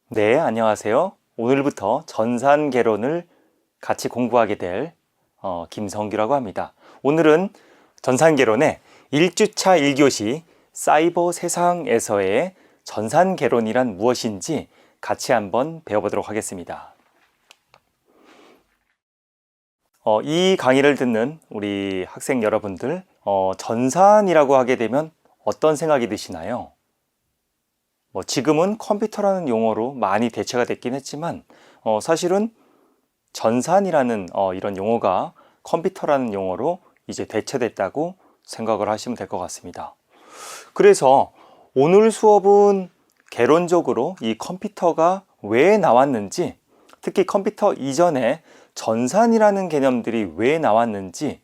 네, 안녕하세요. 오늘부터 전산개론을 같이 공부하게 될 김성규라고 합니다. 오늘은 전산개론의 1주차 1교시 사이버 세상에서의 전산개론이란 무엇인지 같이 한번 배워보도록 하겠습니다. 이 강의를 듣는 우리 학생 여러분들, 전산이라고 하게 되면 어떤 생각이 드시나요? 지금은 컴퓨터라는 용어로 많이 대체가 됐긴 했지만 사실은 전산이라는 이런 용어가 컴퓨터라는 용어로 이제 대체됐다고 생각을 하시면 될 것 같습니다. 그래서 오늘 수업은 개론적으로 이 컴퓨터가 왜 나왔는지, 특히 컴퓨터 이전에 전산이라는 개념들이 왜 나왔는지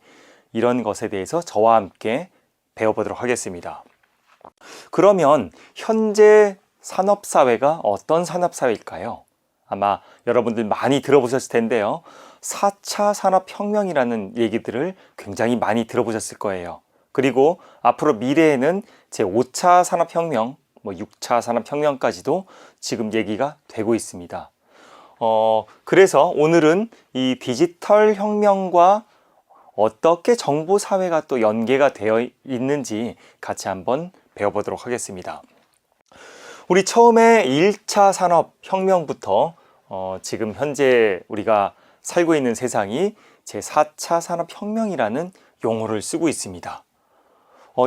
이런 것에 대해서 저와 함께 배워보도록 하겠습니다. 그러면 현재 산업사회가 어떤 산업사회일까요? 아마 여러분들 많이 들어보셨을 텐데요. 4차 산업혁명이라는 얘기들을 굉장히 많이 들어보셨을 거예요. 그리고 앞으로 미래에는 제5차 산업혁명, 6차 산업혁명까지도 지금 얘기가 되고 있습니다. 그래서 오늘은 이 디지털 혁명과 어떻게 정보사회가 또 연계가 되어 있는지 같이 한번 배워보도록 하겠습니다. 우리 처음에 1차 산업혁명부터 지금 현재 우리가 살고 있는 세상이 제4차 산업혁명이라는 용어를 쓰고 있습니다.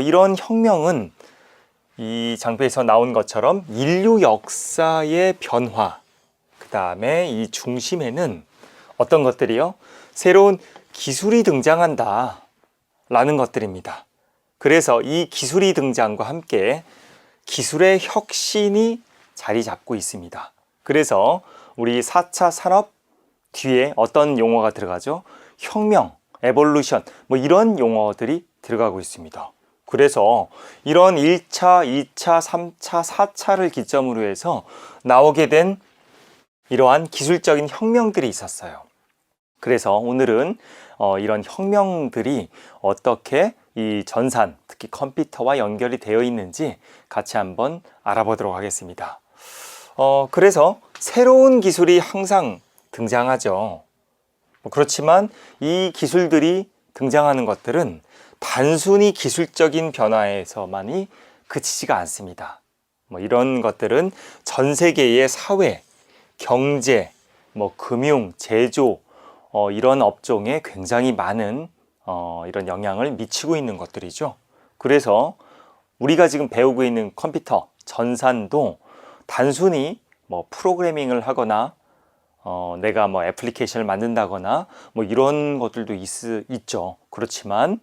이런 혁명은 이 장표에서 나온 것처럼 인류 역사의 변화, 그 다음에 이 중심에는 어떤 것들이요? 새로운 기술이 등장한다 라는 것들입니다. 그래서 이 기술이 등장과 함께 기술의 혁신이 자리 잡고 있습니다. 그래서 우리 4차 산업 뒤에 어떤 용어가 들어가죠? 혁명, 에볼루션, 이런 용어들이 들어가고 있습니다. 그래서 이런 1차, 2차, 3차, 4차를 기점으로 해서 나오게 된 이러한 기술적인 혁명들이 있었어요. 그래서 오늘은 이런 혁명들이 어떻게 이 전산, 특히 컴퓨터와 연결이 되어 있는지 같이 한번 알아보도록 하겠습니다. 그래서 새로운 기술이 항상 등장하죠. 그렇지만 이 기술들이 등장하는 것들은 단순히 기술적인 변화에서만이 그치지가 않습니다. 이런 것들은 전 세계의 사회, 경제, 금융, 제조, 이런 업종에 굉장히 많은 이런 영향을 미치고 있는 것들이죠. 그래서 우리가 지금 배우고 있는 컴퓨터, 전산도 단순히 프로그래밍을 하거나 내가 애플리케이션을 만든다거나 이런 것들도 있죠. 그렇지만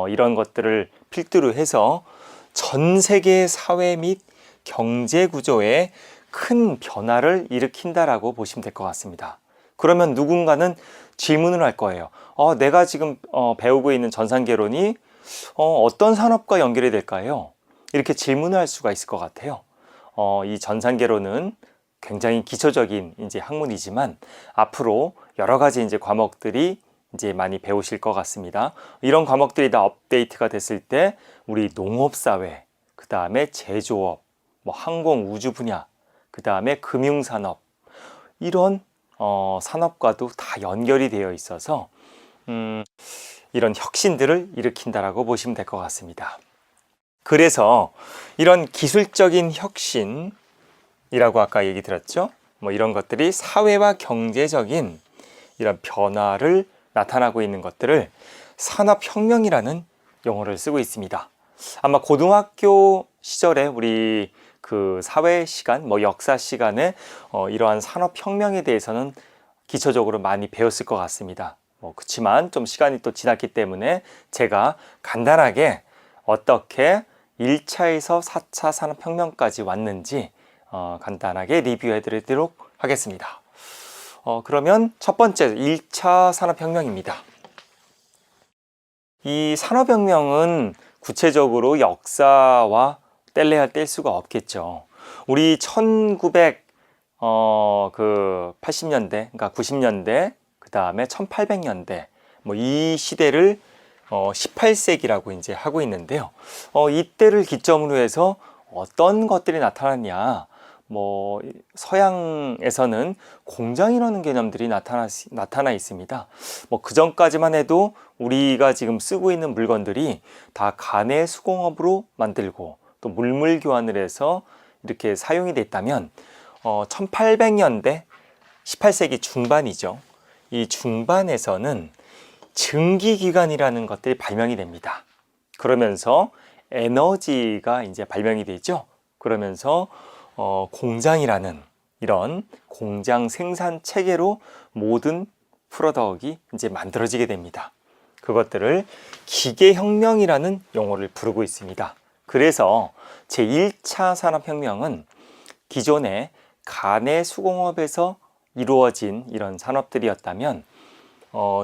이런 것들을 필두로 해서 전 세계 사회 및 경제 구조에 큰 변화를 일으킨다라고 보시면 될 것 같습니다. 그러면 누군가는 질문을 할 거예요. 내가 지금 배우고 있는 전산개론이 어떤 산업과 연결이 될까요? 이렇게 질문을 할 수가 있을 것 같아요. 이 전산개론은 굉장히 기초적인 이제 학문이지만 앞으로 여러 가지 이제 과목들이 이제 많이 배우실 것 같습니다. 이런 과목들이 다 업데이트가 됐을 때 우리 농업사회, 그 다음에 제조업, 항공 우주 분야, 그 다음에 금융산업, 이런 산업과도 다 연결이 되어 있어서 이런 혁신들을 일으킨다라고 보시면 될 것 같습니다. 그래서 이런 기술적인 혁신이라고 아까 얘기 들었죠? 이런 것들이 사회와 경제적인 이런 변화를 나타나고 있는 것들을 산업혁명이라는 용어를 쓰고 있습니다. 아마 고등학교 시절에 우리 그 사회 시간, 역사 시간에 이러한 산업혁명에 대해서는 기초적으로 많이 배웠을 것 같습니다. 그렇지만 좀 시간이 또 지났기 때문에 제가 간단하게 어떻게 1차에서 4차 산업혁명까지 왔는지 간단하게 리뷰해 드리도록 하겠습니다. 그러면 첫 번째 1차 산업혁명입니다. 이 산업혁명은 구체적으로 역사와 뗄래야 뗄 수가 없겠죠. 우리 1980년대, 그러니까 90년대, 그 다음에 1800년대, 이 시대를 18세기라고 이제 하고 있는데요. 이때를 기점으로 해서 어떤 것들이 나타났냐, 뭐 서양에서는 공장이라는 개념들이 나타나 있습니다. 뭐 그 전까지만 해도 우리가 지금 쓰고 있는 물건들이 다 간의 수공업으로 만들고 또 물물 교환을 해서 이렇게 사용이 됐다면 1800년대 18세기 중반이죠. 이 중반에서는 증기기관이라는 것들이 발명이 됩니다. 그러면서 에너지가 이제 발명이 되죠. 그러면서 공장이라는 이런 공장 생산 체계로 모든 프로덕이 이제 만들어지게 됩니다. 그것들을 기계혁명이라는 용어를 부르고 있습니다. 그래서 제1차 산업혁명은 기존의 간의 수공업에서 이루어진 이런 산업들이었다면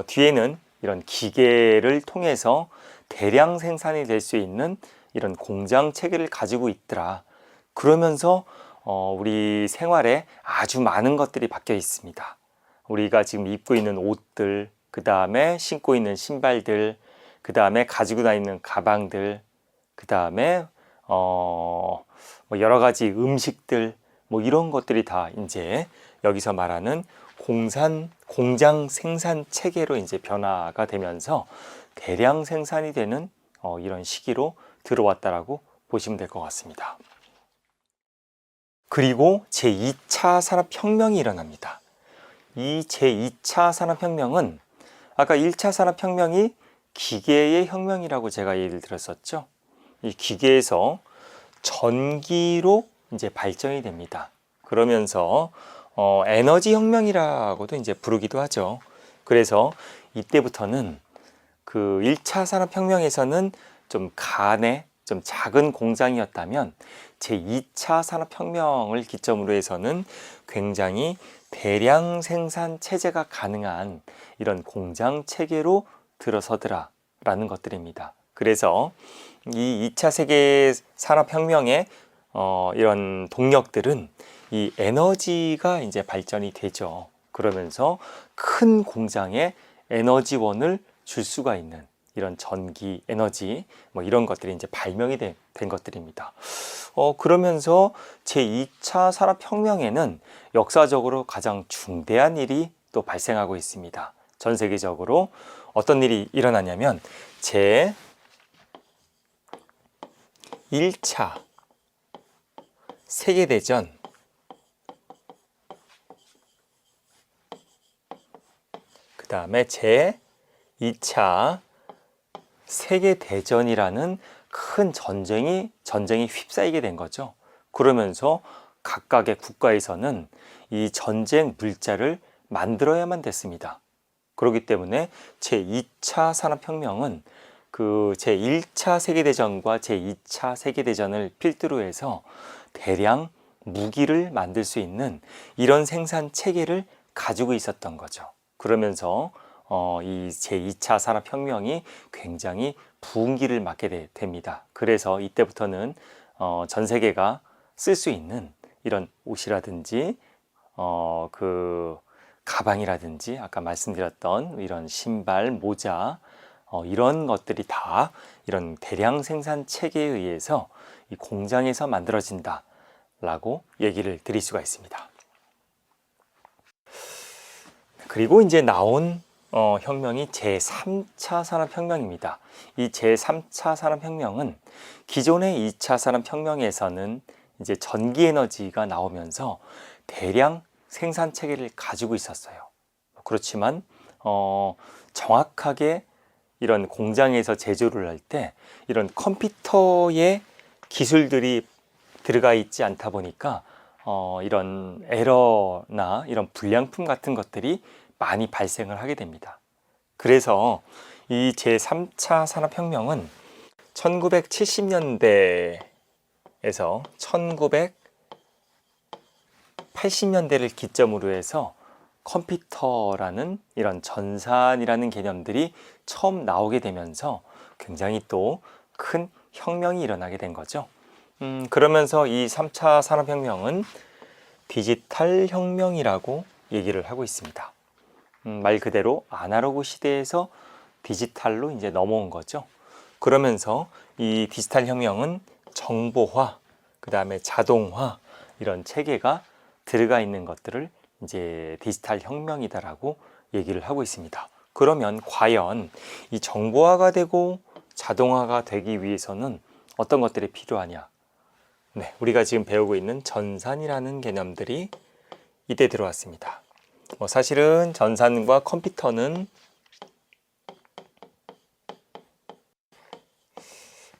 뒤에는 이런 기계를 통해서 대량 생산이 될 수 있는 이런 공장 체계를 가지고 있더라. 그러면서 우리 생활에 아주 많은 것들이 바뀌어 있습니다. 우리가 지금 입고 있는 옷들, 그 다음에 신고 있는 신발들, 그 다음에 가지고 다니는 가방들, 그 다음에 뭐 여러 가지 음식들, 뭐 이런 것들이 다 이제 여기서 말하는 공장 생산 체계로 이제 변화가 되면서 대량 생산이 되는 이런 시기로 들어왔다라고 보시면 될 것 같습니다. 그리고 제2차 산업혁명이 일어납니다. 이 제2차 산업혁명은 아까 1차 산업혁명이 기계의 혁명이라고 제가 예를 들었었죠. 이 기계에서 전기로 이제 발전이 됩니다. 그러면서 에너지 혁명이라고도 이제 부르기도 하죠. 그래서 이때부터는 그 1차 산업혁명에서는 좀 간의 좀 작은 공장이었다면 제2차 산업혁명을 기점으로 해서는 굉장히 대량 생산 체제가 가능한 이런 공장 체계로 들어서더라 라는 것들입니다. 그래서 이 2차 세계 산업혁명의 이런 동력들은 이 에너지가 이제 발전이 되죠. 그러면서 큰 공장에 에너지원을 줄 수가 있는 이런 전기, 에너지 뭐 이런 것들이 이제 발명이 된 것들입니다. 그러면서 제2차 산업혁명에는 역사적으로 가장 중대한 일이 또 발생하고 있습니다. 전 세계적으로 어떤 일이 일어나냐면 제1차 세계대전 그 다음에 제2차 세계대전이라는 큰 전쟁이 휩싸이게 된 거죠. 그러면서 각각의 국가에서는 이 전쟁 물자를 만들어야만 됐습니다. 그렇기 때문에 제2차 산업혁명은 그 제1차 세계대전과 제2차 세계대전을 필두로 해서 대량 무기를 만들 수 있는 이런 생산 체계를 가지고 있었던 거죠. 그러면서 이 제2차 산업혁명이 굉장히 부흥기를 맞게 됩니다. 그래서 이때부터는 전 세계가 쓸 수 있는 이런 옷이라든지 그 가방이라든지 아까 말씀드렸던 이런 신발, 모자 이런 것들이 다 이런 대량 생산 체계에 의해서 이 공장에서 만들어진다 라고 얘기를 드릴 수가 있습니다. 그리고 이제 나온 혁명이 제3차 산업혁명입니다. 이 제3차 산업혁명은 기존의 2차 산업혁명에서는 이제 전기에너지가 나오면서 대량 생산 체계를 가지고 있었어요. 그렇지만 정확하게 이런 공장에서 제조를 할 때 이런 컴퓨터의 기술들이 들어가 있지 않다 보니까 이런 에러나 이런 불량품 같은 것들이 많이 발생을 하게 됩니다. 그래서 이 제3차 산업혁명은 1970년대에서 1980년대를 기점으로 해서 컴퓨터라는 이런 전산이라는 개념들이 처음 나오게 되면서 굉장히 또 큰 혁명이 일어나게 된 거죠. 그러면서 이 3차 산업혁명은 디지털 혁명이라고 얘기를 하고 있습니다. 말 그대로 아날로그 시대에서 디지털로 이제 넘어온 거죠. 그러면서 이 디지털 혁명은 정보화, 그 다음에 자동화 이런 체계가 들어가 있는 것들을 이제 디지털 혁명이다라고 얘기를 하고 있습니다. 그러면 과연 이 정보화가 되고 자동화가 되기 위해서는 어떤 것들이 필요하냐? 네, 우리가 지금 배우고 있는 전산이라는 개념들이 이때 들어왔습니다. 사실은 전산과 컴퓨터는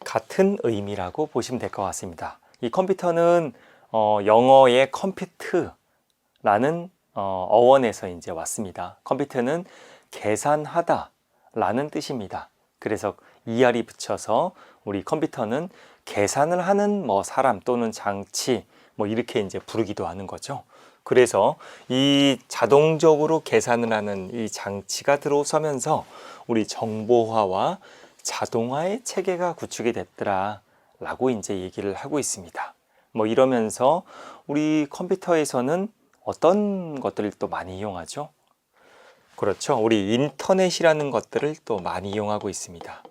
같은 의미라고 보시면 될 것 같습니다. 이 컴퓨터는 영어의 컴퓨트라는 어원에서 이제 왔습니다. 컴퓨터는 계산하다 라는 뜻입니다. 그래서 ER이 붙여서 우리 컴퓨터는 계산을 하는 사람 또는 장치 이렇게 이제 부르기도 하는 거죠. 그래서 이 자동적으로 계산을 하는 이 장치가 들어서면서 우리 정보화와 자동화의 체계가 구축이 됐더라 라고 이제 얘기를 하고 있습니다. 이러면서 우리 컴퓨터에서는 어떤 것들을 또 많이 이용하죠? 그렇죠. 우리 인터넷이라는 것들을 또 많이 이용하고 있습니다.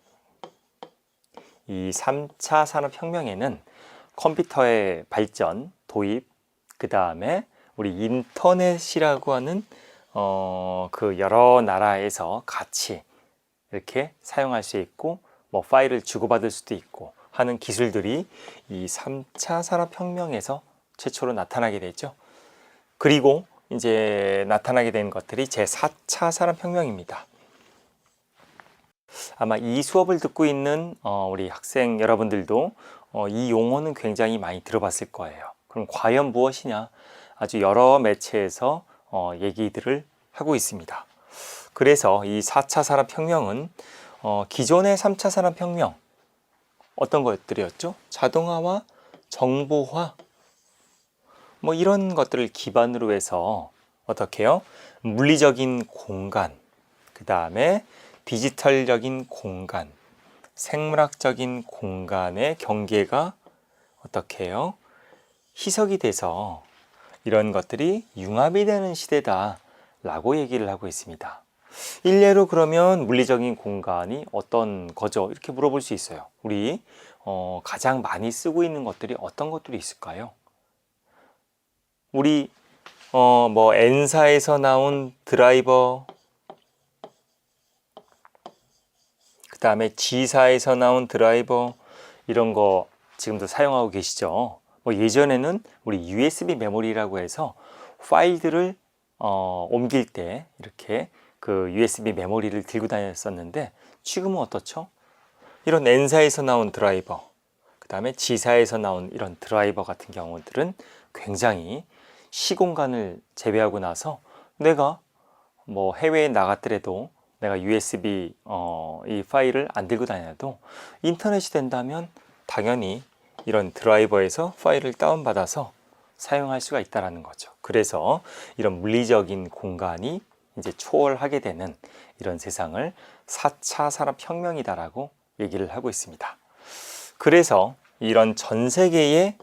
이 3차 산업혁명에는 컴퓨터의 발전, 도입, 그 다음에 우리 인터넷이라고 하는 그 여러 나라에서 같이 이렇게 사용할 수 있고 파일을 주고받을 수도 있고 하는 기술들이 이 3차 산업혁명에서 최초로 나타나게 되죠. 그리고 이제 나타나게 된 것들이 제4차 산업혁명입니다. 아마 이 수업을 듣고 있는 우리 학생 여러분들도 이 용어는 굉장히 많이 들어봤을 거예요. 그럼 과연 무엇이냐? 아주 여러 매체에서 얘기들을 하고 있습니다. 그래서 이 4차 산업혁명은 기존의 3차 산업혁명 어떤 것들이었죠? 자동화와 정보화 이런 것들을 기반으로 해서 어떻게 해요? 물리적인 공간, 그 다음에 디지털적인 공간, 생물학적인 공간의 경계가 어떻게 해요? 희석이 돼서 이런 것들이 융합이 되는 시대다 라고 얘기를 하고 있습니다. 일례로 그러면 물리적인 공간이 어떤 거죠? 이렇게 물어볼 수 있어요. 우리 가장 많이 쓰고 있는 것들이 어떤 것들이 있을까요? 우리 N사에서 나온 드라이버, 그 다음에 G사에서 나온 드라이버 이런 거 지금도 사용하고 계시죠? 예전에는 우리 USB 메모리라고 해서 파일들을 옮길 때 이렇게 그 USB 메모리를 들고 다녔었는데 지금은 어떻죠? 이런 N사에서 나온 드라이버, 그 다음에 G사에서 나온 이런 드라이버 같은 경우들은 굉장히 시공간을 제외하고 나서 내가 해외에 나갔더라도 내가 USB 이 파일을 안 들고 다녀도 인터넷이 된다면 당연히 이런 드라이버에서 파일을 다운받아서 사용할 수가 있다는 거죠. 그래서 이런 물리적인 공간이 이제 초월하게 되는 이런 세상을 4차 산업혁명이다라고 얘기를 하고 있습니다. 그래서 이런 전 세계의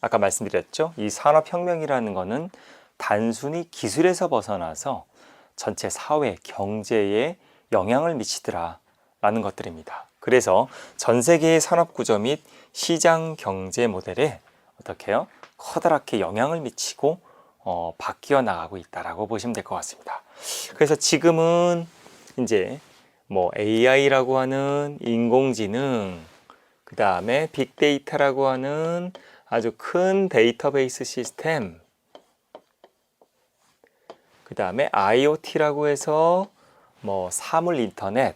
아까 말씀드렸죠. 이 산업혁명이라는 거는 단순히 기술에서 벗어나서 전체 사회, 경제에 영향을 미치더라 라는 것들입니다. 그래서 전 세계의 산업구조 및 시장 경제 모델에 어떻게 해요? 커다랗게 영향을 미치고 바뀌어 나가고 있다라고 보시면 될 것 같습니다. 그래서 지금은 이제 AI라고 하는 인공지능, 그 다음에 빅데이터라고 하는 아주 큰 데이터베이스 시스템, 그 다음에 IoT라고 해서 사물 인터넷,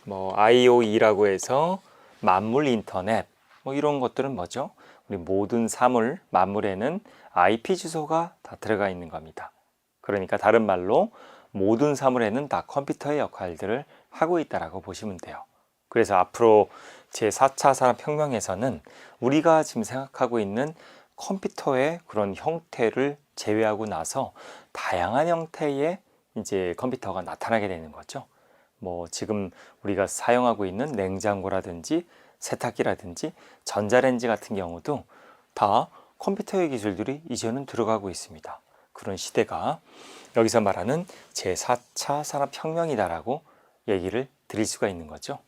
IoE라고 해서 만물 인터넷, 이런 것들은 뭐죠? 우리 모든 사물, 만물에는 IP 주소가 다 들어가 있는 겁니다. 그러니까 다른 말로 모든 사물에는 다 컴퓨터의 역할들을 하고 있다라고 보시면 돼요. 그래서 앞으로 제4차 산업혁명에서는 우리가 지금 생각하고 있는 컴퓨터의 그런 형태를 제외하고 나서 다양한 형태의 이제 컴퓨터가 나타나게 되는 거죠. 지금 우리가 사용하고 있는 냉장고라든지 세탁기라든지 전자레인지 같은 경우도 다 컴퓨터의 기술들이 이제는 들어가고 있습니다. 그런 시대가 여기서 말하는 제4차 산업혁명이다라고 얘기를 드릴 수가 있는 거죠.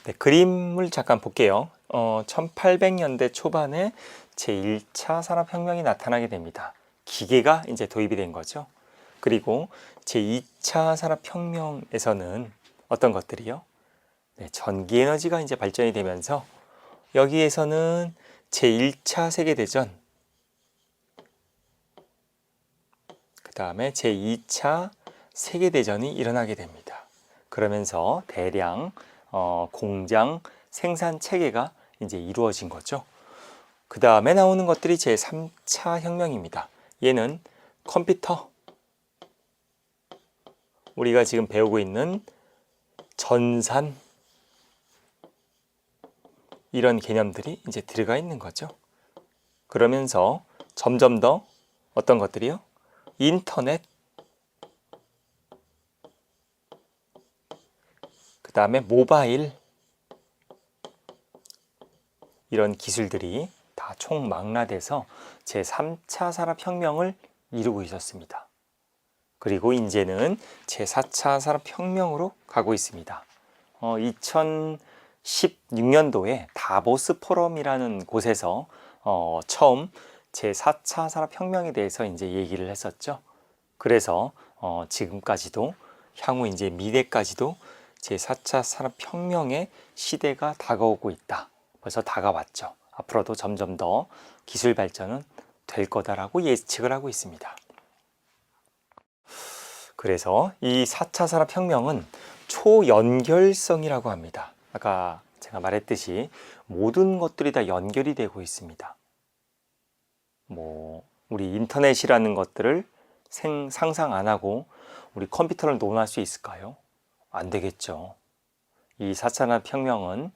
네, 그림을 잠깐 볼게요. 1800년대 초반에 제1차 산업혁명이 나타나게 됩니다. 기계가 이제 도입이 된 거죠. 그리고 제2차 산업혁명에서는 어떤 것들이요? 네, 전기에너지가 이제 발전이 되면서 여기에서는 제1차 세계대전, 그 다음에 제2차 세계대전이 일어나게 됩니다. 그러면서 대량 공장 생산 체계가 이제 이루어진 거죠. 그 다음에 나오는 것들이 제3차 혁명입니다. 얘는 컴퓨터, 우리가 지금 배우고 있는 전산, 이런 개념들이 이제 들어가 있는 거죠. 그러면서 점점 더 어떤 것들이요? 인터넷, 그 다음에 모바일, 이런 기술들이 다 총망라돼서 제3차 산업혁명을 이루고 있었습니다. 그리고 이제는 제4차 산업혁명으로 가고 있습니다. 2016년도에 다보스 포럼이라는 곳에서 처음 제4차 산업혁명에 대해서 이제 얘기를 했었죠. 그래서 지금까지도 향후 이제 미래까지도 제4차 산업혁명의 시대가 다가오고 있다. 벌써 다가왔죠. 앞으로도 점점 더 기술 발전은 될 거다라고 예측을 하고 있습니다. 그래서 이 4차 산업혁명은 초연결성이라고 합니다. 아까 제가 말했듯이 모든 것들이 다 연결이 되고 있습니다. 우리 인터넷이라는 것들을 상상 안 하고 우리 컴퓨터를 논할 수 있을까요? 안 되겠죠. 이 4차 산업혁명은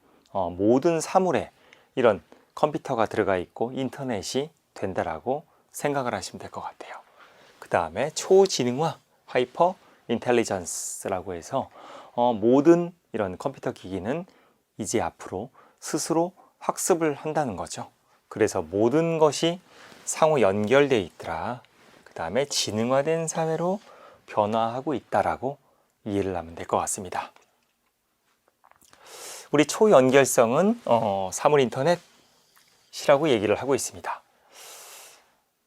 모든 사물에 이런 컴퓨터가 들어가 있고 인터넷이 된다라고 생각을 하시면 될 것 같아요. 그 다음에 초지능화, 하이퍼 인텔리전스라고 해서 모든 이런 컴퓨터 기기는 이제 앞으로 스스로 학습을 한다는 거죠. 그래서 모든 것이 상호 연결되어 있더라. 그 다음에 지능화된 사회로 변화하고 있다라고 이해를 하면 될 것 같습니다. 우리 초연결성은 사물 인터넷이라고 얘기를 하고 있습니다.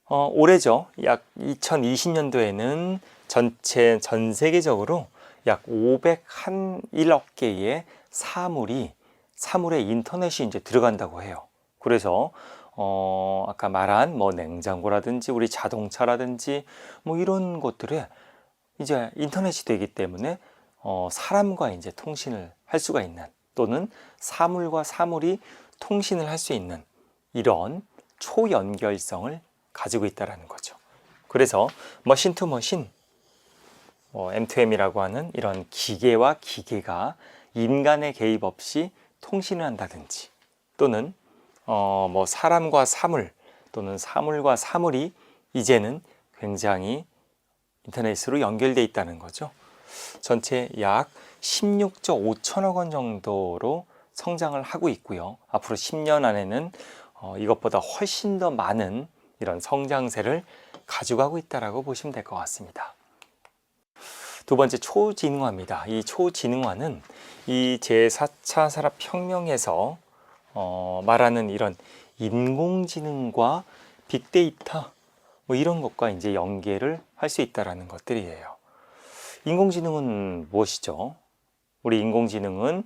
올해죠. 약 2020년도에는 전 세계적으로 약 501억 개의 사물에 인터넷이 이제 들어간다고 해요. 그래서 아까 말한 냉장고라든지 우리 자동차라든지 이런 것들에 이제 인터넷이 되기 때문에 사람과 이제 통신을 할 수가 있는, 또는 사물과 사물이 통신을 할 수 있는 이런 초연결성을 가지고 있다는 거죠. 그래서 머신 투 머신, M2M이라고 하는 이런 기계와 기계가 인간의 개입 없이 통신을 한다든지, 또는 사람과 사물, 또는 사물과 사물이 이제는 굉장히 인터넷으로 연결되어 있다는 거죠. 전체 약 16조 5천억 원 정도로 성장을 하고 있고요. 앞으로 10년 안에는 이것보다 훨씬 더 많은 이런 성장세를 가져가고 있다라고 보시면 될 것 같습니다. 두 번째, 초지능화입니다. 이 초지능화는 이 제4차 산업혁명에서 말하는 이런 인공지능과 빅데이터 이런 것과 이제 연계를 할 수 있다라는 것들이에요. 인공지능은 무엇이죠? 우리 인공지능은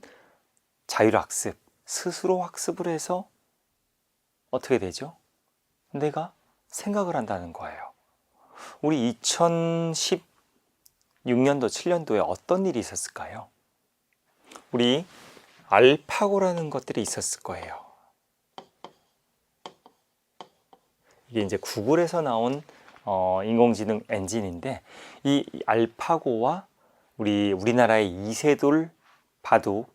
자율학습, 스스로 학습을 해서 어떻게 되죠? 내가 생각을 한다는 거예요. 우리 2016년도, 7년도에 어떤 일이 있었을까요? 우리 알파고라는 것들이 있었을 거예요. 이게 이제 구글에서 나온 인공지능 엔진인데, 이 알파고와 우리나라의 이세돌 바둑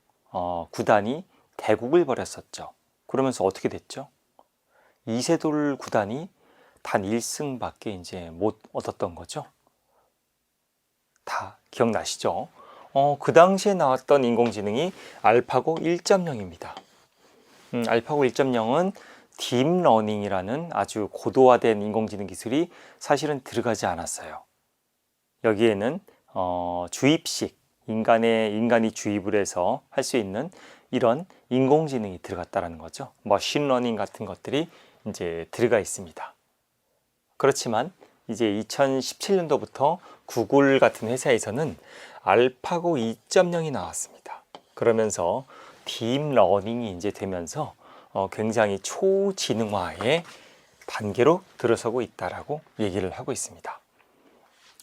구단이 대국을 벌였었죠. 그러면서 어떻게 됐죠? 이세돌 구단이 단 1승밖에 이제 못 얻었던 거죠. 다 기억나시죠? 그 당시에 나왔던 인공지능이 알파고 1.0입니다. 알파고 1.0은 딥러닝이라는 아주 고도화된 인공지능 기술이 사실은 들어가지 않았어요. 여기에는 주입식, 인간이 주입을 해서 할 수 있는 이런 인공지능이 들어갔다라는 거죠. 머신러닝 같은 것들이 이제 들어가 있습니다. 그렇지만 이제 2017년도부터 구글 같은 회사에서는 알파고 2.0이 나왔습니다. 그러면서 딥러닝이 이제 되면서 굉장히 초지능화의 단계로 들어서고 있다라고 얘기를 하고 있습니다.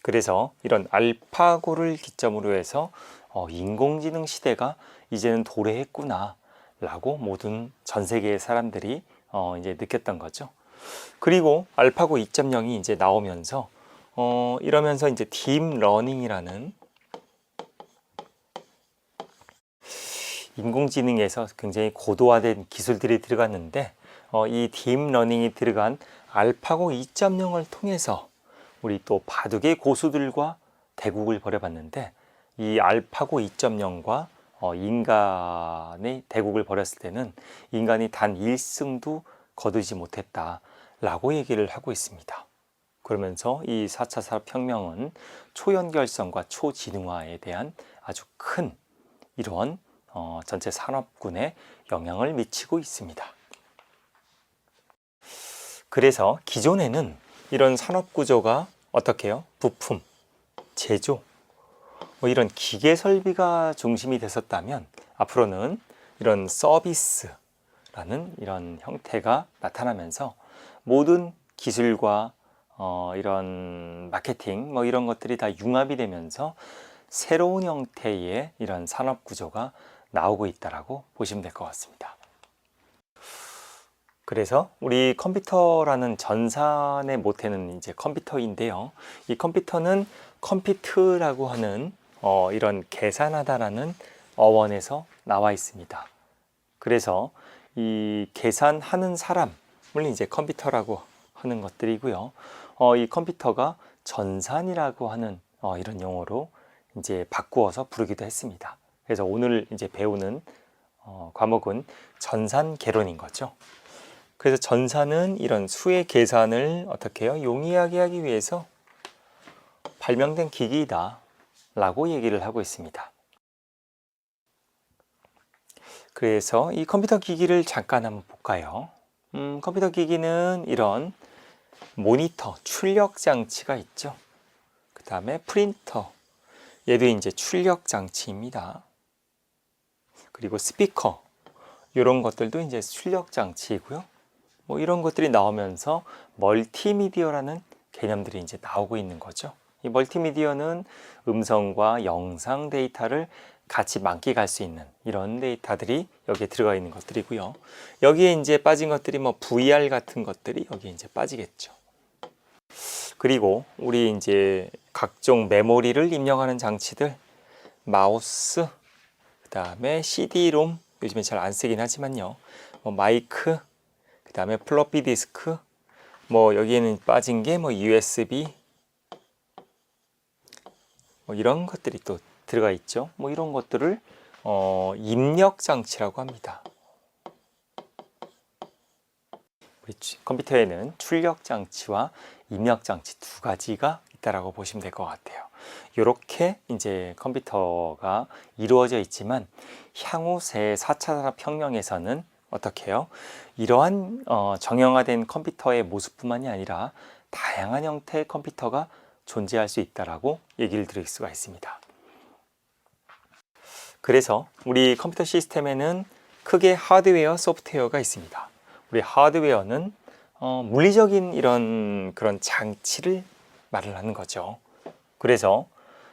그래서 이런 알파고를 기점으로 해서 인공지능 시대가 이제는 도래했구나 라고 모든 전 세계의 사람들이 이제 느꼈던 거죠. 그리고 알파고 2.0이 이제 나오면서 이러면서 이제 딥러닝이라는 인공지능에서 굉장히 고도화된 기술들이 들어갔는데 이 딥러닝이 들어간 알파고 2.0을 통해서 우리 또 바둑의 고수들과 대국을 벌여봤는데 이 알파고 2.0과 인간의 대국을 벌였을 때는 인간이 단 1승도 거두지 못했다라고 얘기를 하고 있습니다. 그러면서 이 4차 산업혁명은 초연결성과 초지능화에 대한 아주 큰 이런 전체 산업군에 영향을 미치고 있습니다. 그래서 기존에는 이런 산업구조가 어떻게 해요? 부품, 제조, 뭐 이런 기계 설비가 중심이 됐었다면 앞으로는 이런 서비스라는 이런 형태가 나타나면서 모든 기술과 이런 마케팅 뭐 이런 것들이 다 융합이 되면서 새로운 형태의 이런 산업 구조가 나오고 있다라고 보시면 될 것 같습니다. 그래서 우리 컴퓨터라는 전산의 모태는 이제 컴퓨터인데요. 이 컴퓨터는 컴퓨트라고 하는 이런 계산하다라는 어원에서 나와 있습니다. 그래서 이 계산하는 사람을 이제 컴퓨터라고 하는 것들이고요. 이 컴퓨터가 전산이라고 하는 이런 용어로 이제 바꾸어서 부르기도 했습니다. 그래서 오늘 이제 배우는 과목은 전산개론인 거죠. 그래서 전산은 이런 수의 계산을 어떻게 해요? 용이하게 하기 위해서 발명된 기기이다 라고 얘기를 하고 있습니다. 그래서 이 컴퓨터 기기를 잠깐 한번 볼까요? 컴퓨터 기기는 이런 모니터, 출력 장치가 있죠. 그 다음에 프린터, 얘도 이제 출력 장치입니다. 그리고 스피커, 이런 것들도 이제 출력 장치이고요. 뭐 이런 것들이 나오면서 멀티미디어라는 개념들이 이제 나오고 있는 거죠. 이 멀티미디어는 음성과 영상 데이터를 같이 만끽할 수 있는 이런 데이터들이 여기에 들어가 있는 것들이고요. 여기에 이제 빠진 것들이 뭐 VR 같은 것들이 여기에 이제 빠지겠죠. 그리고 우리 이제 각종 메모리를 입력하는 장치들, 마우스, 그 다음에 CD-롬, 요즘에 잘 안 쓰긴 하지만요. 뭐 마이크, 그 다음에 플로피 디스크, 뭐 여기에는 빠진 게 뭐 USB, 뭐 이런 것들이 또 들어가 있죠. 뭐 이런 것들을 입력 장치라고 합니다. 우리 컴퓨터에는 출력 장치와 입력 장치 두 가지가 있다라고 보시면 될 것 같아요. 이렇게 이제 컴퓨터가 이루어져 있지만 향후 새 4차 산업혁명에서는 어떻게 해요? 이러한 정형화된 컴퓨터의 모습뿐만이 아니라 다양한 형태의 컴퓨터가 존재할 수 있다라고 얘기를 드릴 수가 있습니다. 그래서 우리 컴퓨터 시스템에는 크게 하드웨어, 소프트웨어가 있습니다. 우리 하드웨어는 물리적인 이런 그런 장치를 말을 하는 거죠. 그래서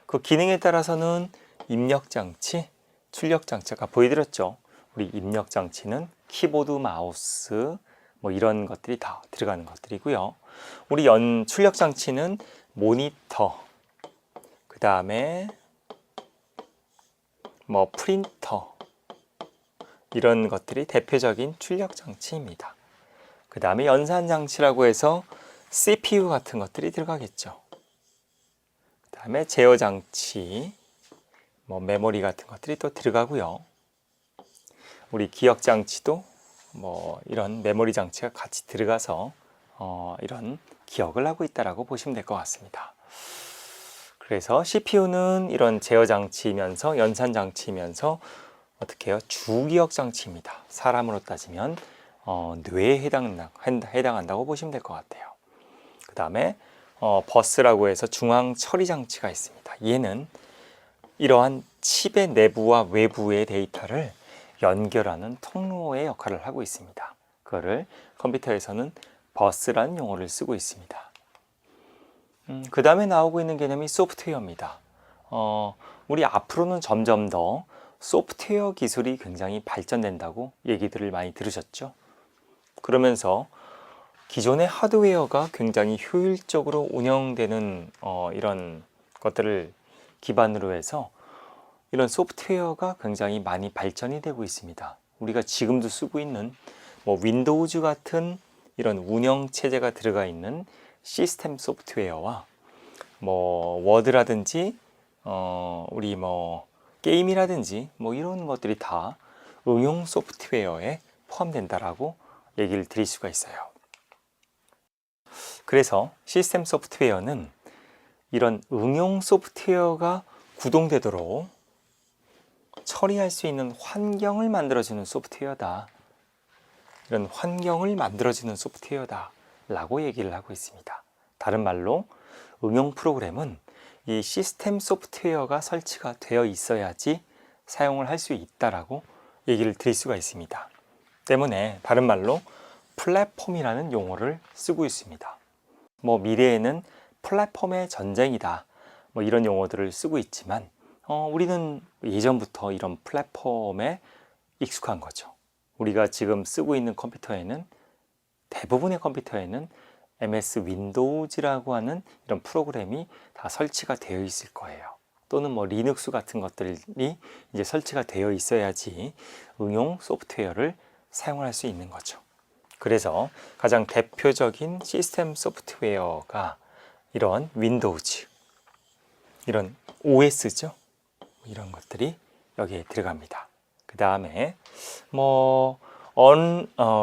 그 기능에 따라서는 입력 장치, 출력 장치가 보여드렸죠. 우리 입력 장치는 키보드, 마우스 뭐 이런 것들이 다 들어가는 것들이고요. 우리 출력 장치는 모니터, 그 다음에 뭐 프린터, 이런 것들이 대표적인 출력 장치입니다. 그 다음에 연산 장치라고 해서 CPU 같은 것들이 들어가겠죠. 그 다음에 제어 장치, 뭐 메모리 같은 것들이 또 들어가고요. 우리 기억 장치도 뭐 이런 메모리 장치가 같이 들어가서 이런 기억을 하고 있다라고 보시면 될 것 같습니다. 그래서 CPU는 이런 제어 장치이면서 연산 장치이면서 어떻게 해요? 주기억 장치입니다. 사람으로 따지면 뇌에 해당한다고 보시면 될 것 같아요. 그 다음에 버스라고 해서 중앙 처리 장치가 있습니다. 얘는 이러한 칩의 내부와 외부의 데이터를 연결하는 통로의 역할을 하고 있습니다. 그거를 컴퓨터에서는 버스라는 용어를 쓰고 있습니다. 그 다음에 나오고 있는 개념이 소프트웨어입니다. 우리 앞으로는 점점 더 소프트웨어 기술이 굉장히 발전된다고 얘기들을 많이 들으셨죠? 그러면서 기존의 하드웨어가 굉장히 효율적으로 운영되는 이런 것들을 기반으로 해서 이런 소프트웨어가 굉장히 많이 발전이 되고 있습니다. 우리가 지금도 쓰고 있는 뭐 윈도우즈 같은 이런 운영 체제가 들어가 있는 시스템 소프트웨어와 뭐 워드라든지 우리 뭐 게임이라든지 뭐 이런 것들이 다 응용 소프트웨어에 포함된다라고 얘기를 드릴 수가 있어요. 그래서 시스템 소프트웨어는 이런 응용 소프트웨어가 구동되도록 처리할 수 있는 환경을 만들어주는 소프트웨어다. 이런 환경을 만들어주는 소프트웨어다 라고 얘기를 하고 있습니다. 다른 말로 응용 프로그램은 이 시스템 소프트웨어가 설치가 되어 있어야지 사용을 할 수 있다라고 얘기를 드릴 수가 있습니다. 때문에 다른 말로 플랫폼이라는 용어를 쓰고 있습니다. 뭐 미래에는 플랫폼의 전쟁이다 뭐 이런 용어들을 쓰고 있지만 우리는 예전부터 이런 플랫폼에 익숙한 거죠. 우리가 지금 쓰고 있는 컴퓨터에는 대부분의 컴퓨터에는 MS 윈도우즈라고 하는 이런 프로그램이 다 설치가 되어 있을 거예요. 또는 뭐 리눅스 같은 것들이 이제 설치가 되어 있어야지 응용 소프트웨어를 사용할 수 있는 거죠. 그래서 가장 대표적인 시스템 소프트웨어가 이런 윈도우즈, 이런 OS죠. 이런 것들이 여기에 들어갑니다. 그 다음에 뭐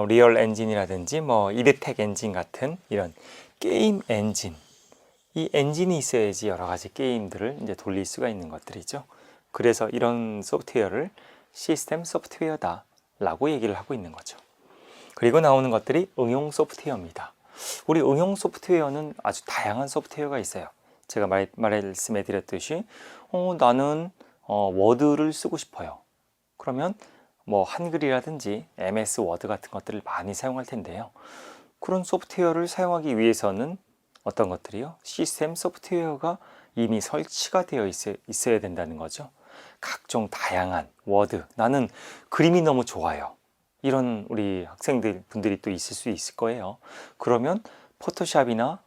리얼 엔진이라든지 뭐 이드텍 엔진 같은 이런 게임 엔진, 이 엔진이 있어야지 여러 가지 게임들을 이제 돌릴 수가 있는 것들이죠. 그래서 이런 소프트웨어를 시스템 소프트웨어다 라고 얘기를 하고 있는 거죠. 그리고 나오는 것들이 응용 소프트웨어입니다. 우리 응용 소프트웨어는 아주 다양한 소프트웨어가 있어요. 제가 말씀해 드렸듯이 나는 워드를 쓰고 싶어요. 그러면 뭐 한글이라든지 MS 워드 같은 것들을 많이 사용할 텐데요. 그런 소프트웨어를 사용하기 위해서는 어떤 것들이요? 시스템 소프트웨어가 이미 설치가 되어 있어야 된다는 거죠. 각종 다양한 워드, 나는 그림이 너무 좋아요. 이런 우리 학생들 분들이 또 있을 수 있을 거예요. 그러면 포토샵이나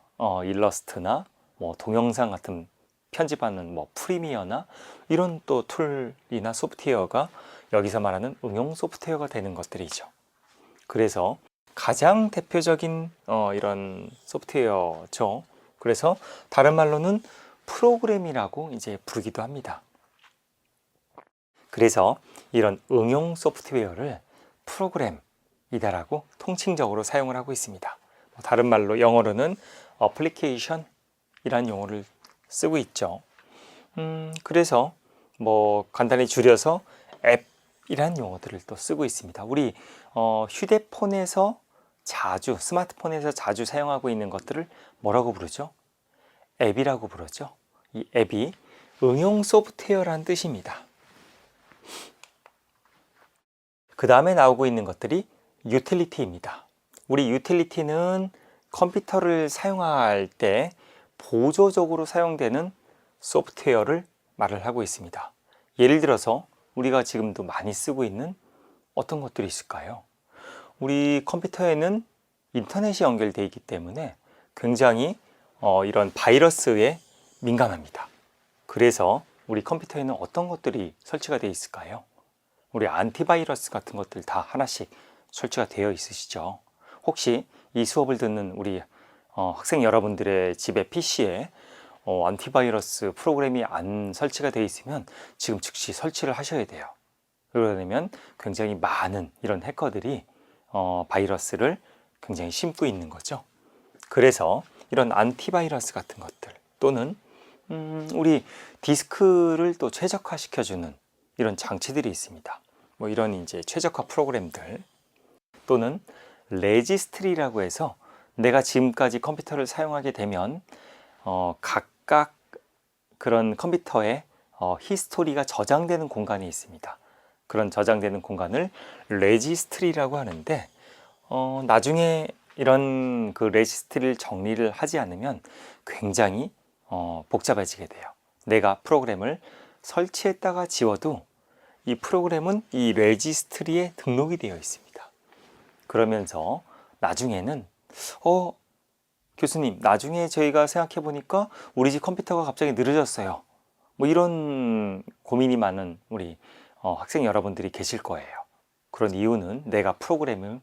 일러스트나 뭐 동영상 같은 편집하는 뭐 프리미어나 이런 또 툴이나 소프트웨어가 여기서 말하는 응용 소프트웨어가 되는 것들이죠. 그래서 가장 대표적인 이런 소프트웨어죠. 그래서 다른 말로는 프로그램이라고 이제 부르기도 합니다. 그래서 이런 응용 소프트웨어를 프로그램이다라고 통칭적으로 사용을 하고 있습니다. 다른 말로 영어로는 어플리케이션이라는 용어를 쓰고 있죠. 그래서 뭐 간단히 줄여서 앱이라는 용어들을 또 쓰고 있습니다. 우리 휴대폰에서 스마트폰에서 자주 사용하고 있는 것들을 뭐라고 부르죠? 앱이라고 부르죠. 이 앱이 응용 소프트웨어란 뜻입니다. 그 다음에 나오고 있는 것들이 유틸리티입니다. 우리 유틸리티는 컴퓨터를 사용할 때 보조적으로 사용되는 소프트웨어를 말을 하고 있습니다. 예를 들어서 우리가 지금도 많이 쓰고 있는 어떤 것들이 있을까요? 우리 컴퓨터에는 인터넷이 연결되어 있기 때문에 굉장히 이런 바이러스에 민감합니다. 그래서 우리 컴퓨터에는 어떤 것들이 설치가 되어 있을까요? 우리 안티바이러스 같은 것들 다 하나씩 설치가 되어 있으시죠? 혹시 이 수업을 듣는 우리 학생 여러분들의 집의 PC에 안티바이러스 프로그램이 안 설치가 되어 있으면 지금 즉시 설치를 하셔야 돼요. 그러려면 굉장히 많은 이런 해커들이 바이러스를 굉장히 심고 있는 거죠. 그래서 이런 안티바이러스 같은 것들 또는 우리 디스크를 또 최적화시켜주는 이런 장치들이 있습니다. 뭐 이런 이제 최적화 프로그램들, 또는 레지스트리라고 해서 내가 지금까지 컴퓨터를 사용하게 되면 각각 그런 컴퓨터에 히스토리가 저장되는 공간이 있습니다. 그런 저장되는 공간을 레지스트리라고 하는데, 나중에 이런 그 레지스트리를 정리를 하지 않으면 굉장히 복잡해지게 돼요. 내가 프로그램을 설치했다가 지워도 이 프로그램은 이 레지스트리에 등록이 되어 있습니다. 그러면서 나중에는 교수님, 나중에 저희가 생각해 보니까 우리 집 컴퓨터가 갑자기 느려졌어요. 뭐 이런 고민이 많은 우리 학생 여러분들이 계실 거예요. 그런 이유는 내가 프로그램을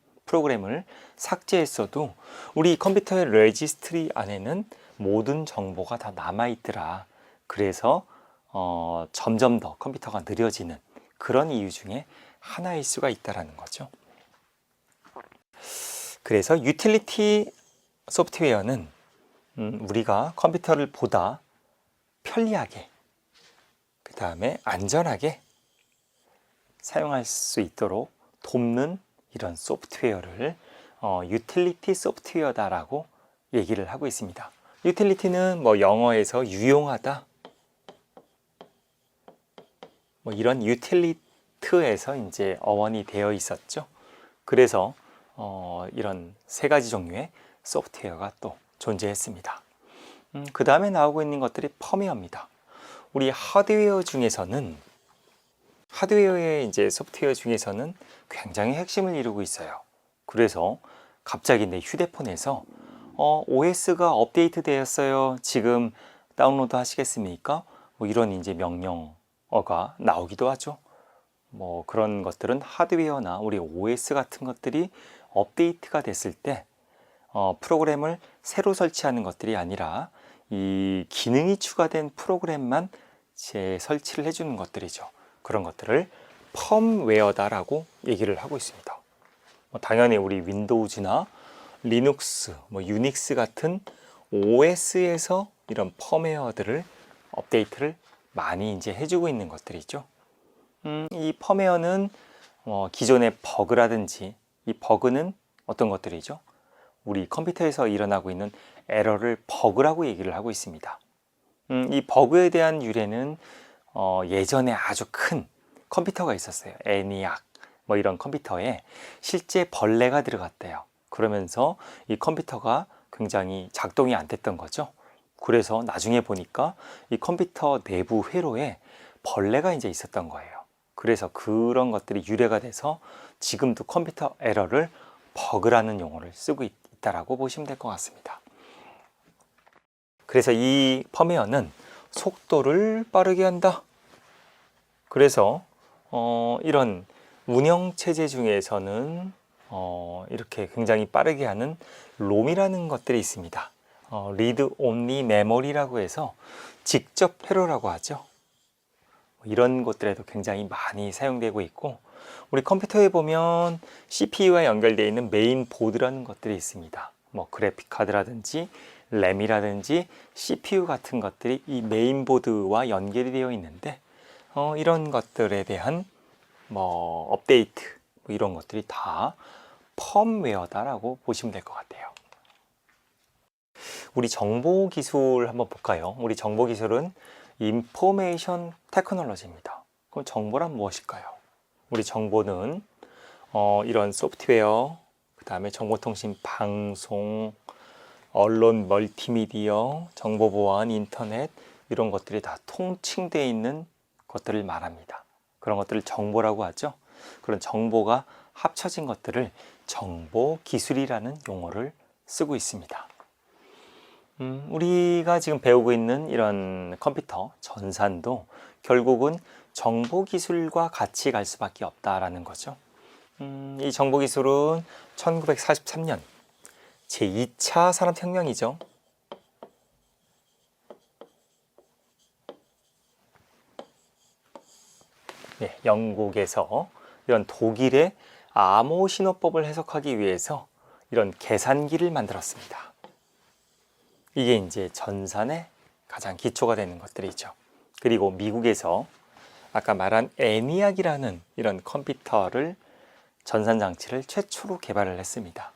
삭제했어도 우리 컴퓨터의 레지스트리 안에는 모든 정보가 다 남아있더라. 그래서 점점 더 컴퓨터가 느려지는 그런 이유 중에 하나일 수가 있다라는 거죠. 그래서 유틸리티 소프트웨어는 우리가 컴퓨터를 보다 편리하게, 그 다음에 안전하게 사용할 수 있도록 돕는 이런 소프트웨어를 유틸리티 소프트웨어다라고 얘기를 하고 있습니다. 유틸리티는 뭐 영어에서 유용하다, 뭐 이런 유틸리트에서 이제 어원이 되어 있었죠. 그래서 이런 세 가지 종류의 소프트웨어가 또 존재했습니다. 그 다음에 나오고 있는 것들이 펌웨어입니다. 우리 하드웨어의 이제 소프트웨어 중에서는 굉장히 핵심을 이루고 있어요. 그래서 갑자기 내 휴대폰에서 OS가 업데이트 되었어요. 지금 다운로드 하시겠습니까? 뭐 이런 이제 명령어가 나오기도 하죠. 뭐 그런 것들은 하드웨어나 우리 OS 같은 것들이 업데이트가 됐을 때 프로그램을 새로 설치하는 것들이 아니라 이 기능이 추가된 프로그램만 설치를 해주는 것들이죠. 그런 것들을 펌웨어다라고 얘기를 하고 있습니다. 당연히 우리 윈도우즈나 리눅스, 뭐 유닉스 같은 OS에서 이런 펌웨어들을 업데이트를 많이 이제 해주고 있는 것들이죠. 이 펌웨어는 기존의 버그라든지, 이 버그는 어떤 것들이죠? 우리 컴퓨터에서 일어나고 있는 에러를 버그라고 얘기를 하고 있습니다. 이 버그에 대한 유래는 예전에 아주 큰 컴퓨터가 있었어요. 애니악 뭐 이런 컴퓨터에 실제 벌레가 들어갔대요. 그러면서 이 컴퓨터가 굉장히 작동이 안 됐던 거죠. 그래서 나중에 보니까 이 컴퓨터 내부 회로에 벌레가 이제 있었던 거예요. 그래서 그런 것들이 유래가 돼서 지금도 컴퓨터 에러를 버그라는 용어를 쓰고 있다라고 보시면 될 것 같습니다. 그래서 이 펌웨어는 속도를 빠르게 한다. 그래서 이런 운영 체제 중에서는 이렇게 굉장히 빠르게 하는 롬이라는 것들이 있습니다. 리드 온리 메모리라고 해서 직접 회로라고 하죠. 이런 것들에도 굉장히 많이 사용되고 있고, 우리 컴퓨터에 보면 CPU와 연결되어 있는 메인 보드라는 것들이 있습니다. 뭐 그래픽 카드라든지 램이라든지 CPU 같은 것들이 이 메인 보드와 연결이 되어 있는데, 이런 것들에 대한 뭐 업데이트, 뭐 이런 것들이 다 펌웨어다라고 보시면 될 것 같아요. 우리 정보 기술 한번 볼까요? 우리 정보 기술은 인포메이션 테크놀로지입니다. 그럼 정보란 무엇일까요? 우리 정보는 이런 소프트웨어, 그 다음에 정보통신, 방송, 언론, 멀티미디어, 정보보안, 인터넷, 이런 것들이 다 통칭되어 있는 것들을 말합니다. 그런 것들을 정보라고 하죠. 그런 정보가 합쳐진 것들을 정보기술이라는 용어를 쓰고 있습니다. 우리가 지금 배우고 있는 이런 컴퓨터, 전산도 결국은 정보기술과 같이 갈 수밖에 없다라는 거죠. 이 정보기술은 1943년 제2차 산업혁명이죠. 네, 영국에서 이런 독일의 암호 신호법을 해석하기 위해서 이런 계산기를 만들었습니다. 이게 이제 전산의 가장 기초가 되는 것들이죠. 그리고 미국에서 아까 말한 ENIAC이라는 이런 컴퓨터를 전산장치를 최초로 개발을 했습니다.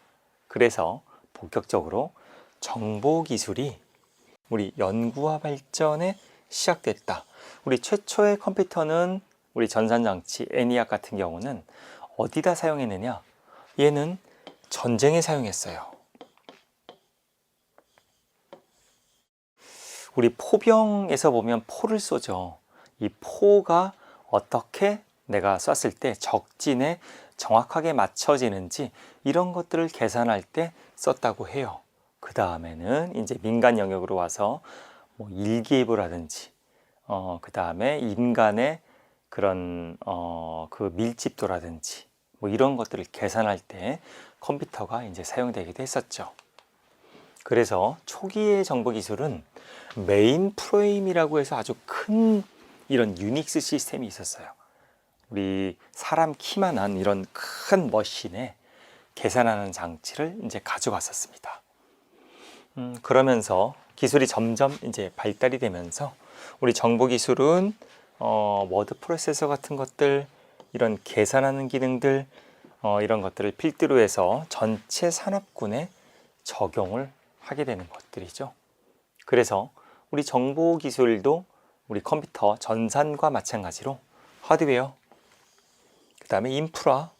그래서 본격적으로 정보기술이 우리 연구와 발전에 시작됐다. 우리 최초의 컴퓨터는 우리 전산장치 ENIAC 같은 경우는 어디다 사용했느냐? 얘는 전쟁에 사용했어요. 우리 포병에서 보면 포를 쏘죠. 이 포가 어떻게 내가 쐈을 때 적진에 정확하게 맞춰지는지 이런 것들을 계산할 때 썼다고 해요. 그 다음에는 이제 민간 영역으로 와서 뭐 일기예보라든지 그 다음에 인간의 그런 그 밀집도라든지 뭐 이런 것들을 계산할 때 컴퓨터가 이제 사용되기도 했었죠. 그래서 초기의 정보 기술은 메인 프레임이라고 해서 아주 큰 이런 유닉스 시스템이 있었어요. 우리 사람 키만한 이런 큰 머신에 계산하는 장치를 이제 가져갔었습니다. 그러면서 기술이 점점 이제 발달이 되면서 우리 정보 기술은 워드 프로세서 같은 것들, 이런 계산하는 기능들, 이런 것들을 필두로 해서 전체 산업군에 적용을 하게 되는 것들이죠. 그래서 우리 정보 기술도 우리 컴퓨터 전산과 마찬가지로 하드웨어, 그 다음에 인프라,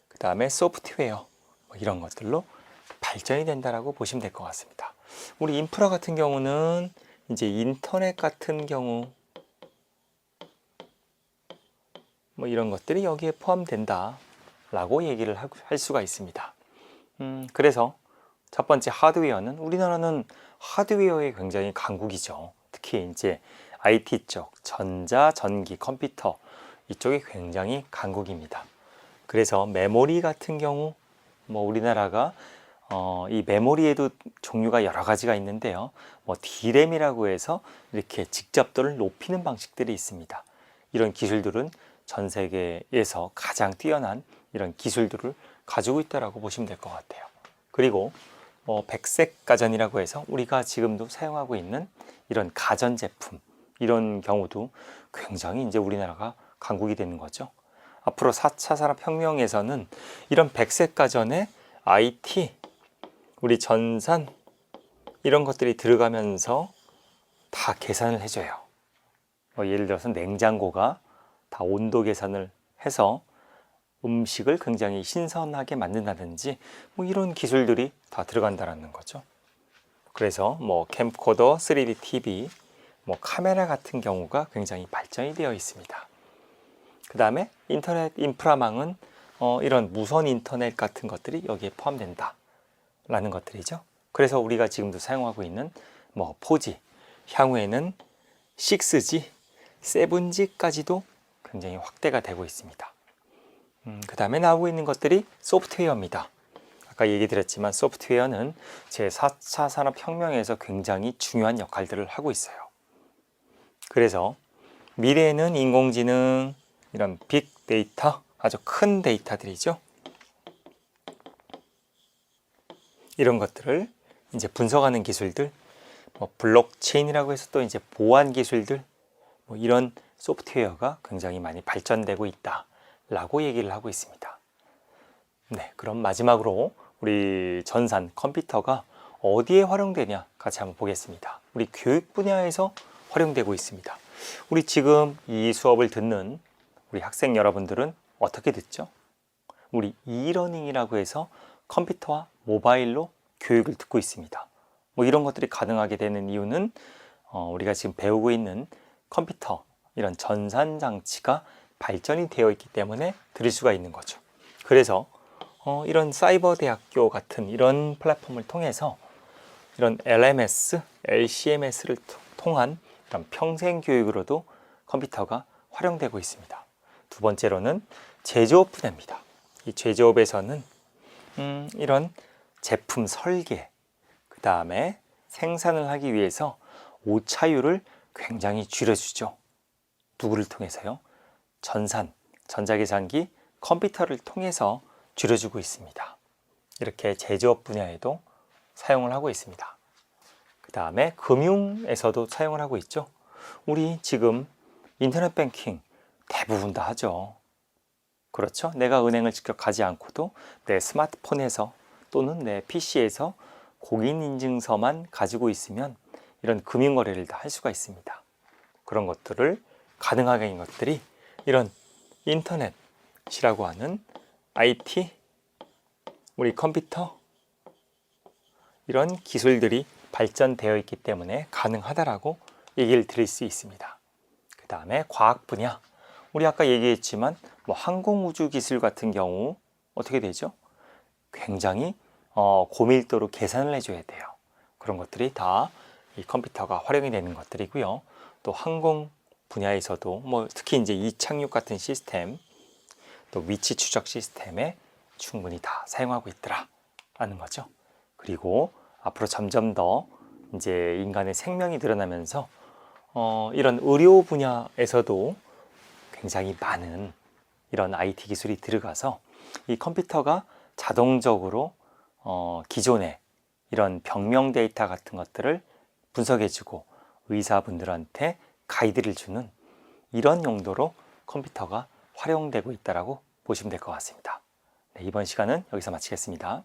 그 다음에 소프트웨어 뭐 이런 것들로 발전이 된다라고 보시면 될 것 같습니다. 우리 인프라 같은 경우는 이제 인터넷 같은 경우 뭐 이런 것들이 여기에 포함된다라고 얘기를 할 수가 있습니다. 그래서 첫 번째 하드웨어는 우리나라는 하드웨어에 굉장히 강국이죠. 특히 이제 IT 쪽, 전자, 전기, 컴퓨터 이쪽이 굉장히 강국입니다. 그래서 메모리 같은 경우 뭐 우리나라가 이 메모리에도 종류가 여러 가지가 있는데요. 뭐 D램이라고 해서 이렇게 직접도를 높이는 방식들이 있습니다. 이런 기술들은 전 세계에서 가장 뛰어난 이런 기술들을 가지고 있다라고 보시면 될 것 같아요. 그리고 뭐 백색 가전이라고 해서 우리가 지금도 사용하고 있는 이런 가전제품 이런 경우도 굉장히 이제 우리나라가 강국이 되는 거죠. 앞으로 4차 산업혁명에서는 이런 백색 가전에 IT, 우리 전산 이런 것들이 들어가면서 다 계산을 해줘요. 예를 들어서 냉장고가 다 온도 계산을 해서 음식을 굉장히 신선하게 만든다든지 뭐 이런 기술들이 다 들어간다는 거죠. 그래서 뭐 캠코더, 3D TV, 뭐 카메라 같은 경우가 굉장히 발전이 되어 있습니다. 그 다음에 인터넷 인프라망은 이런 무선 인터넷 같은 것들이 여기에 포함된다 라는 것들이죠. 그래서 우리가 지금도 사용하고 있는 뭐 4G, 향후에는 6G, 7G까지도 굉장히 확대가 되고 있습니다. 그 다음에 나오고 있는 것들이 소프트웨어입니다. 아까 얘기 드렸지만 소프트웨어는 제4차 산업혁명에서 굉장히 중요한 역할들을 하고 있어요. 그래서 미래에는 인공지능, 이런 빅데이터, 아주 큰 데이터들이죠. 이런 것들을 이제 분석하는 기술들, 뭐 블록체인이라고 해서 또 이제 보안 기술들, 뭐 이런 소프트웨어가 굉장히 많이 발전되고 있다라고 얘기를 하고 있습니다. 네, 그럼 마지막으로 우리 전산 컴퓨터가 어디에 활용되냐 같이 한번 보겠습니다. 우리 교육 분야에서 활용되고 있습니다. 우리 지금 이 수업을 듣는 우리 학생 여러분들은 어떻게 듣죠? 우리 이러닝이라고 해서 컴퓨터와 모바일로 교육을 듣고 있습니다. 뭐 이런 것들이 가능하게 되는 이유는 우리가 지금 배우고 있는 컴퓨터, 이런 전산 장치가 발전이 되어 있기 때문에 들을 수가 있는 거죠. 그래서 이런 사이버 대학교 같은 이런 플랫폼을 통해서 이런 LMS, LCMS를 통한 이런 평생 교육으로도 컴퓨터가 활용되고 있습니다. 두 번째로는 제조업 분야입니다. 이 제조업에서는 이런 제품 설계, 그 다음에 생산을 하기 위해서 오차율을 굉장히 줄여주죠. 누구를 통해서요? 전자계산기, 컴퓨터를 통해서 줄여주고 있습니다. 이렇게 제조업 분야에도 사용을 하고 있습니다. 그 다음에 금융에서도 사용을 하고 있죠. 우리 지금 인터넷 뱅킹, 대부분 다 하죠. 그렇죠? 내가 은행을 직접 가지 않고도 내 스마트폰에서 또는 내 PC에서 공인인증서만 가지고 있으면 이런 금융거래를 다 할 수가 있습니다. 그런 것들을 가능하게 한 것들이 이런 인터넷이라고 하는 IT, 우리 컴퓨터, 이런 기술들이 발전되어 있기 때문에 가능하다라고 얘기를 드릴 수 있습니다. 그 다음에 과학 분야, 우리 아까 얘기했지만 뭐 항공우주 기술 같은 경우 어떻게 되죠? 굉장히 고밀도로 계산을 해줘야 돼요. 그런 것들이 다 이 컴퓨터가 활용이 되는 것들이고요. 또 항공 분야에서도 뭐 특히 이제 이착륙 같은 시스템, 또 위치 추적 시스템에 충분히 다 사용하고 있더라라는 거죠. 그리고 앞으로 점점 더 이제 인간의 생명이 늘어나면서 이런 의료 분야에서도 굉장히 많은 이런 IT 기술이 들어가서 이 컴퓨터가 자동적으로 기존의 이런 병명 데이터 같은 것들을 분석해주고 의사분들한테 가이드를 주는 이런 용도로 컴퓨터가 활용되고 있다고 보시면 될 것 같습니다. 네, 이번 시간은 여기서 마치겠습니다.